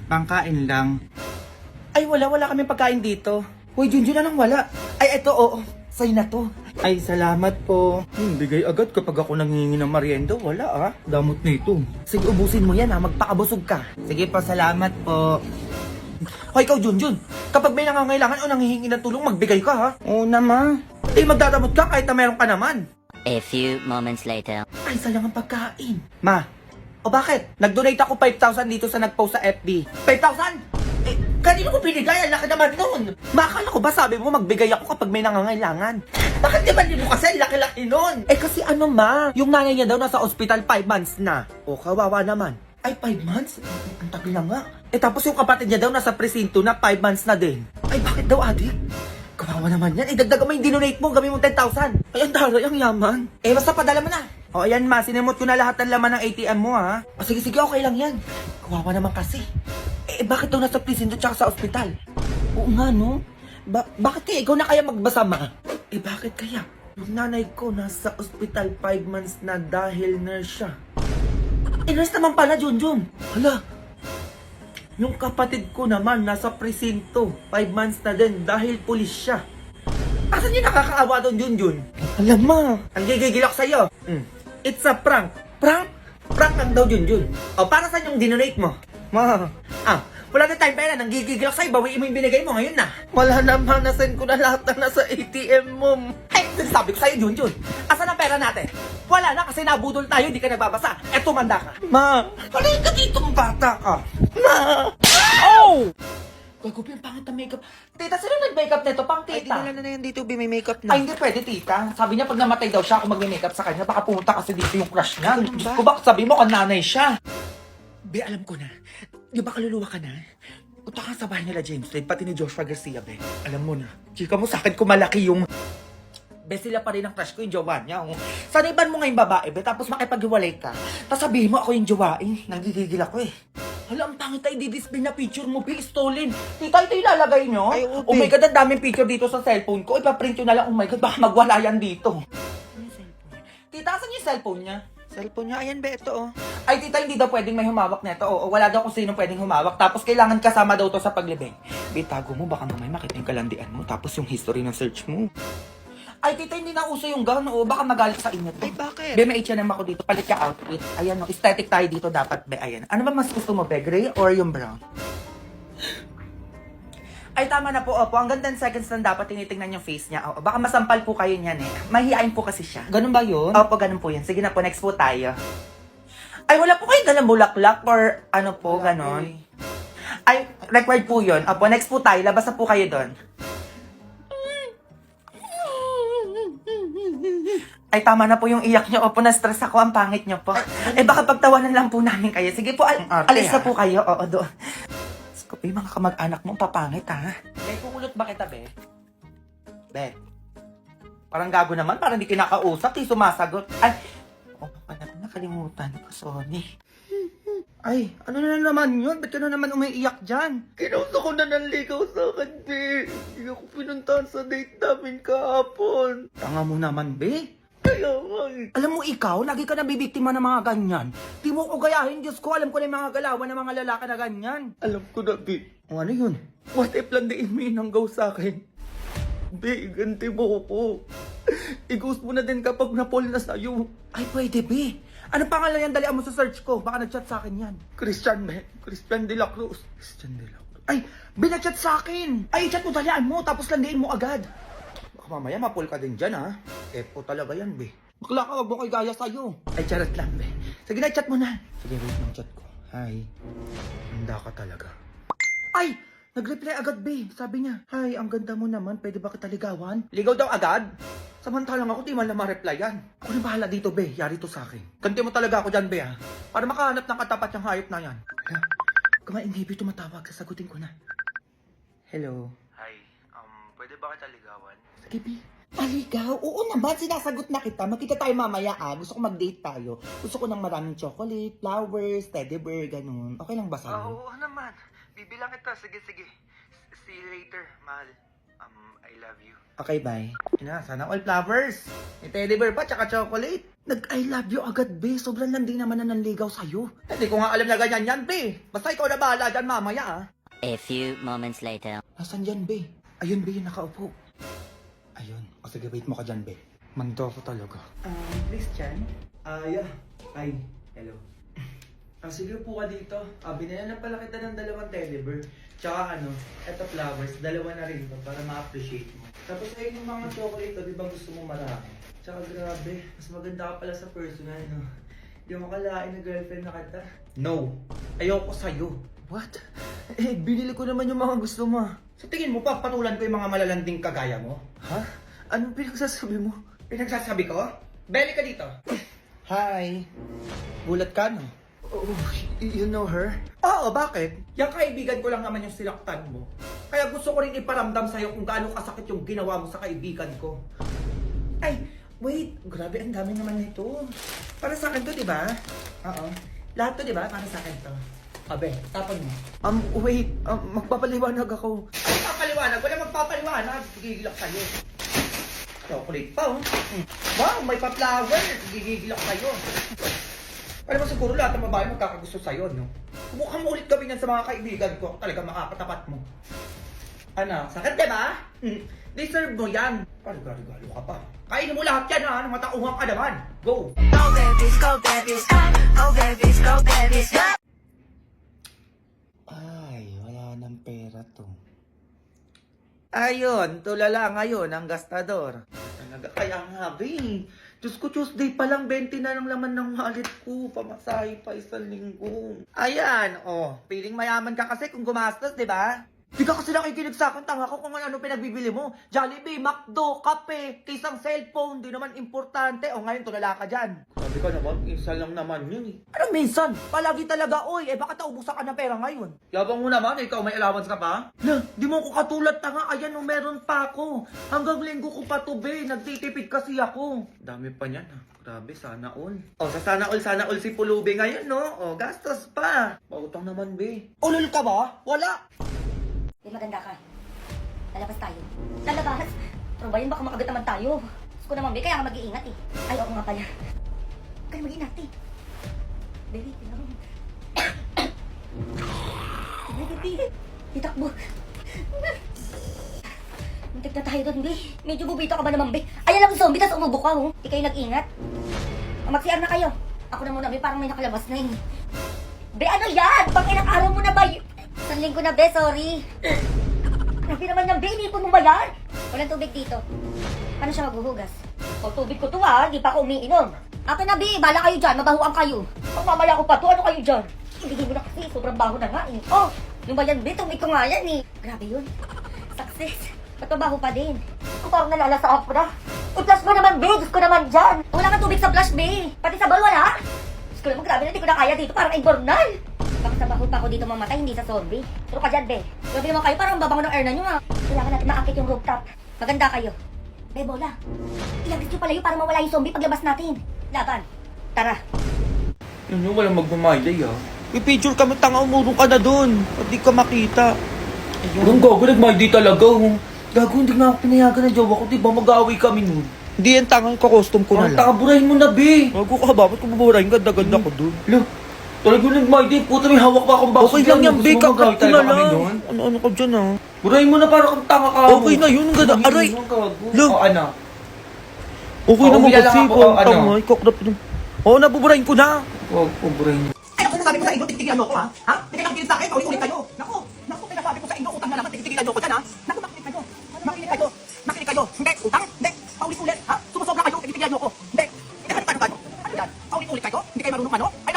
Pangkain lang. Ay, wala kami pagkain dito. Uy, Junjun, anong wala? Ay, eto, oo. Sa'yo na to. Ay, salamat po. Bigay agad kapag ako nangingi ng merienda. Wala damot na ito. Sige, ubusin mo yan magpakabusog ka. Sige po, salamat po. Hoy, ikaw, Junjun. Kapag may nangangailangan o nanghihingi ng tulong, magbigay ka Oo naman. Magdadamot ka kahit na meron ka naman. A few moments later. Ay, sayang ang pagkain. Ma, o bakit? Nag-donate ako 5,000 dito sa nag-post sa FB. 5,000? Kanino ko binigay? Ang laki naman nun. Makakala ko ba sabi mo magbigay ako kapag may nangangailangan? Bakit di ba di mo kasi laki-laki nun? Kasi yung nanay niya daw nasa ospital 5 months na. O, kawawa naman. Ay, 5 months? Ang tagal na nga. Tapos yung kapatid niya daw nasa presinto na 5 months na din. Ay, bakit daw, adik? Kawawa naman yan. Dagdagan mo yung dinonate mo. Gawin mo 10,000. Ay, ang daray, ang yaman. Basta padala mo na. O, ayan ma. Sinimot ko na lahat ng laman ng ATM mo, O, sige, okay lang yan. Kawawa naman kasi. Bakit daw nasa presinto tsaka sa ospital? Oo nga, no? Bakit kaya? Ikaw na kaya magbasa, ma? Bakit kaya? Yung nanay ko nasa ospital 5 months na dahil nurse siya. Nurse naman pala, Junjun. Hala. Yung kapatid ko naman nasa presinto 5 months na din dahil pulis siya. Asan yung nakakaawa doon, Junjun? Alam mo, ang gigigil ako sa'yo. It's a prank. Prank? Prank lang daw, Junjun. O, para saan yung dinonate mo? Wala na tayong pera. Nang gigigil ako sa'yo, bawiin mo yung binigay mo ngayon na. Wala naman, nasend ko na lahat na nasa ATM mo. Sabi ko sa'yo, Junjun, asan ang pera natin? Wala na kasi nabudol tayo, di ka nagbabasa. Tumanda ka. Ma, halika ka dito, bata ka. Ma! Oh! Gagobi, ang pangit na makeup. Tita, sino nag-makeup nito? Pang tita. Ay, dinala na yan dito, may makeup na. Ay, hindi pwede, tita. Sabi niya, pag namatay daw siya, ako mag-makeup sa kanya, baka pumunta kasi dito yung crush niya. Diyos ko, bakit sabi mo, kananay siya? Be, alam ko na. Di ba kaluluwa ka na? Punta ka sa bahay nila James Reid, pati ni Joshua Garcia, be. Alam mo na. Chika mo sa akin kung malaki yung... Be, sila pa rin ang crush ko, yung jowa niya. Saniban mo ngayong babae, be, tapos makipag-iwalay ka. Tapos sabihin mo ako yung jowain. Nagigigil ako Hala, ang pangit tayo di-display na picture mo, be, stolen. Tita, ito ilalagay nyo? Ay, oh my God, ang daming picture dito sa cellphone ko. Ipaprint nyo na lang, oh my God, baka magwala yan dito. Ano yung cellphone niya? Tita, asan yung cellphone niya? Cellphone niya, ayan be, ito Ay, tita, hindi daw pwedeng may humawak nito. Wala daw kung sino pwedeng humawak. Tapos kailangan kasama daw to sa paglibing. Bitago mo, baka mamay makita yung kalandian mo. Tapos yung history ng search mo. Ay, tita, hindi na uso yung gown. Baka magalit sa inyo to. Ay, bakit? Be, may H&M ako dito. Palit ka outfit. Ayan, aesthetic tayo dito dapat, be. Ayan. Ano ba mas gusto mo, be? Gray or yung brown? Ay, tama na po. Opo, hanggang 10 seconds lang dapat tinitingnan yung face niya. Baka masampal po kayo niyan Mahihain po kasi siya. Ganun ba yun? Opo, ganun po yan. Sige na po, next po tayo. Ay, wala po kayo dalang bulaklak or ano po, ganon. Ay, required po yun. Opo, next po tayo. Labas na po kayo doon. Ay, tama na po yung iyak niyo. Opo, na-stress ako. Ang pangit niyo po. Baka pagtawanan lang po namin kayo. Sige po, alis na po kayo. Oo, doon. Yung mga kamag-anak mo, papangit, Be, kukulot ba kita, be? Be. Parang gago naman, parang di kinakausap, di sumasagot. Ay, nakalimutan ko, sorry. Ay, ano na naman yun? Ba't ka na naman umiiyak dyan? Kinuso ko na nanligaw sa akin, be. Hindi ako pinuntahan sa date namin kahapon. Tanga mo naman, be. Kaya nga Alam mo ikaw, lagi ka nabibiktima ng mga ganyan. Di mo ko gayahin, Diyos ko. Alam ko na yung mga galawan ng mga lalaki na ganyan. Alam ko na, be. O ano yun? What if landiin mo yung hanggaw sa akin? Be, ganti mo ko. I-ghost mo na din kapag na-fall na sa'yo. Ay, pwede, be. Ano pangalan yan? Dalian mo sa search ko. Baka nag-chat sa akin yan. Christian, be. Christian de la Cruz. Christian de la Cruz. Ay, binachat sa akin. Ay, chat mo, dalian mo. Tapos landiin mo agad. Baka mamaya mapul ka din dyan, Epo talaga yan, be. Bakla ka, wag mo ko'y gaya sa'yo. Ay, charot lang, be. Sige na, chat mo na. Sige, wait ng chat ko. Hi. Handa ka talaga. Ay! Nag-reply agad, be. Sabi niya, hi, ang ganda mo naman. Pwede ba kita ligawan? Ligaw daw agad? Samantalang ako, di man lang ma-replyan. Ako na bahala dito, be. Yari to sa akin. Ganti mo talaga ako dyan, be, Para makahanap ng katapat yung hayop na yan. Hala, kumain, baby, tumatawag. Sasagutin ko na. Hello. Hi, pwede ba kita ligawan? Sige, be. Maligaw? Oo naman, sinasagot na kita. Makita tayo mamaya, Gusto ko mag-date tayo. Gusto ko ng maraming chocolate, flowers, teddy bear, ganun. Okay lang ba sa'yo? Oo naman. Bibilang kita. Sige. See you later, mahal. I love you. Okay, bye. Sana all flowers. May teddy bear pa, tsaka chocolate. Nag-I love you agad, be. Sobrang landi naman na nanligaw sa'yo. Hindi ko nga alam na ganyan yan, be. Basta ikaw na bahala dyan mamaya, ah. A few moments later. Nasaan yan, be? Ayun, be, yung nakaupo. Ayun. O sige, wait mo ka dyan, be. Mando ako talaga. Please, Chan. Yeah. Hi. Hello. Sige, po ka dito. Binila na pala kita ng 2 teddy bear. Tsaka eto flowers, 2 na rin to para ma-appreciate mo. Tapos ayun yung mga chocolate, di ba gusto mo marami? Tsaka grabe, mas maganda ka pala sa personal, no? Di mo kalain na girlfriend na kita. No. Ayoko sa'yo. What? Binili ko naman yung mga gusto mo. Sa tingin mo pa, patulan ko yung mga malalanding kagaya mo? Ha? Anong pinagsasabi mo? Pinagsasabi ko? Beli ka dito. Hi. Gulat ka, no? Oh, you know her? Oo, bakit? Yung kaibigan ko lang naman yung sinaktan mo. Kaya gusto ko rin iparamdam sa'yo kung gaano kasakit yung ginawa mo sa kaibigan ko. Ay, wait. Grabe, ang dami naman nito. Para sa akin to, di ba? Oo. Lahat to, di ba? Para sa akin to. Abe, tapon mo. Wait. Magpapaliwanag ako. Magpapaliwanag? Wala magpapaliwanag. Gigigil ako sa'yo. Chocolate pa, oh. Wow, may pa-flower. Gigigil ako sa'yo. Alam mo siguro lahat ng babae magkakagusto sa'yo, no? Mukhang mo ulit gawin yan sa mga kaibigan ko. Talaga makakatapat mo. Ano? Sakit, di ba? Deserve mo yan. Galo ka pa. Kainin mo lahat yan, ha? Matauhan ka naman. Go! Go babies, go babies, go babies, go babies, go. Ay, wala nang pera to. Ayun, tulala ngayon ang gastador. Talaga, kaya nga, be. Diyos ko, Tuesday pa lang, 20 na lang laman ng wallet ko. Pamasahe pa 1 linggo. Ayan, Piling mayaman ka kasi kung gumastos, di ba? Di ka kasi nakikinig sa akin, tanga ko kung ano pinagbibili mo. Jollibee, McDo, kape, kisang cellphone, di naman importante. Ngayon, tulala ka dyan. Sabi ka naman, minsan lang naman yun eh. Anong minsan? Palagi talaga, oy. Baka naubusan ka ng pera ngayon. Yabang mo naman, ikaw may allowance ka pa? Di mo ko katulad, tanga. Ayan, meron pa ako. Hanggang linggo ko pa to, be. Nagtitipid kasi ako. Dami pa niyan, ha. Grabe, sana all. Sa sana all si Pulubi ngayon, no? Gastos pa. Pautang naman, be. Ulol ka ba? Wala. Di maganda ka. Lalabas tayo. Lalabas? Pero ba yun, baka makagat naman tayo. Gusto ko naman, be, kaya nga mag-iingat eh. Ay, oo nga pala. Kaya mag-iingat eh. Baby, tingnan mo. Baby, itakbo. Muntik na tayo doon, be. Medyo bubito ka ba naman, be? Ayan lang yung zombie, tas umubo ka, oh. Di kayo nag-ingat. Mag-CR na kayo. Ako na muna, be, parang may nakalabas na yun. Be, ano yan? Pang ilang araw mo na ba? 1 linggo na, be, sorry. Grabe naman yan, be, inipon mo ba yan? Walang tubig dito. Paano siya maghuhugas? Tubig ko to, ha? Di pa ako umiinom. Akin na, be, bala kayo dyan, mabahuan kayo. Pag mamaya ko pa to, ano kayo dyan? Ibigay mo na kasi, sobrang baho na nga eh. Yung ba yan, be, tubig ko nga yan eh. Grabe yun. Success. Ba't mabaho pa din? Kung parang nalalasa ako na. I-flush mo naman, be, Diyos ko naman dyan. Wala kang tubig sa flush, be. Pati sa bal, wala. Diyos ko naman, grabe na, hindi ko na kaya dito, parang imbornal. Baka sa baho pa ako dito mamatay, hindi sa zombie. Turo ka dyan, be. Grabe naman kayo, parang babango ng air na nyo, ha. Kailangan natin maakit yung rooftop. Maganda kayo. Be, bola. Ilagis nyo palayo para mawala yung zombie paglabas natin. Laban. Tara. Yun yung walang magmamayday, ha. Pipicture kami, tanga, umurong ka na dun. At di ka makita. Ayun. Gago, nagmayday talaga, Gago, hindi nga ako pinayagan ng jowa ko, di ba mag-aaway kami nun? Hindi yan, tangang ka-custom ko na lang. Takaburahin mo na, be. Gago ka ba? Ba't ko buburahin? Ganda-ganda ko dun. Talagang nagmayday, puta, may hawak pa akong baso. Okay lang yan, be, kakat ko na lang. Ano ka dyan, ha? Burahin mo na para kang tanga ka. Okay na yun, ganda. Aray! Ano? Okay naman kasi, tama, ikakrap yun. Nabuburahin ko na. Huwag, buburahin. Ay, ako nasabi ko sa inyo, titigilan mo ako, ha? Ha? Hindi kayo nakikinig sa akin, ulit-ulit kayo. Naku, pinasabi ko sa inyo, utang na naman, titigilan nyo ko dyan, ha? Naku, makinig kayo. Makinig kayo. Hindi, utang, hindi. Paulit-ulit, ha? Sumusobra kayo, titigilan nyo ko. Hindi. Ano yan? Paulit-ulit kayo? Hindi kayo marunong ano? Ay,